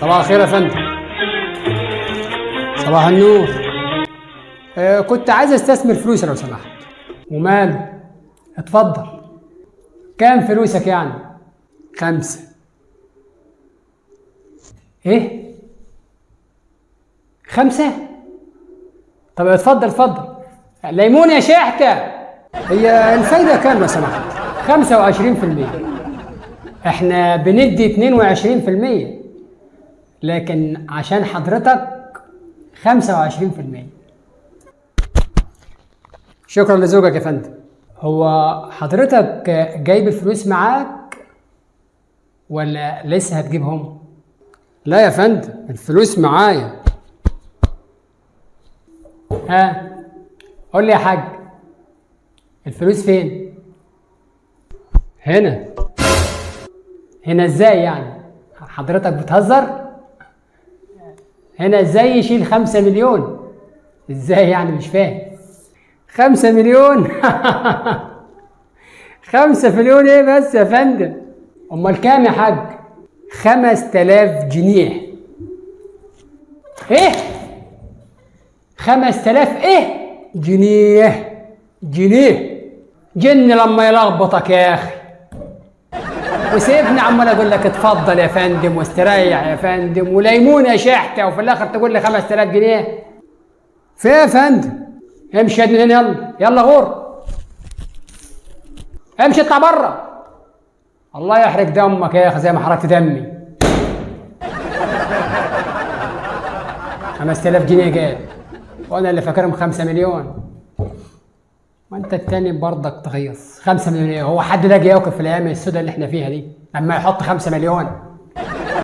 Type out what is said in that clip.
صباح الخير يا فندم. صباح النور. كنت عايز استثمر فلوسي لو سمحت. وماله؟ اتفضل. كام فلوسك يعني؟ 5. ايه؟ 5؟ طب اتفضل اتفضل. ليمون يا شحتة. هي الفايدة كام لو سمحت؟ 25%. احنا بندي 22%، لكن عشان حضرتك 25%. شكرا لزوجك يا فندم. هو حضرتك جايب الفلوس معاك ولا لسه هتجيبهم؟ لا يا فندم، الفلوس معايا. قول لي يا حاج، الفلوس فين؟ هنا. هنا ازاي يعني؟ حضرتك بتهزر؟ هنا ازاي يشيل 5 مليون؟ ازاي يعني؟ مش فاهم. 5 مليون؟ 5 مليون ايه بس يا فندم؟ امال كام يا حاج؟ 5000 جنيه. ايه؟ 5000 ايه؟ جنيه. جنيه جن لما يلخبطك يا اخي. وسيبني عمال اقول لك اتفضل يا فندم واستريح يا فندم وليمون يا شحته، وفي الاخر تقول لي 5000 جنيه. في ايه يا فندم؟ امشي يا ابني هنا، يلا يلا غور. امشي اطلع بره. الله يحرق دمك يا اخي زي ما حرقت دمي. 5000 جنيه جاي وانا اللي فاكرهم 5 مليون. وانت التاني برضك تغيظ. 5 مليون ايه؟ هو حد لاقي يوقف في الايام السوداء اللي احنا فيها دي لما يحط 5 مليون؟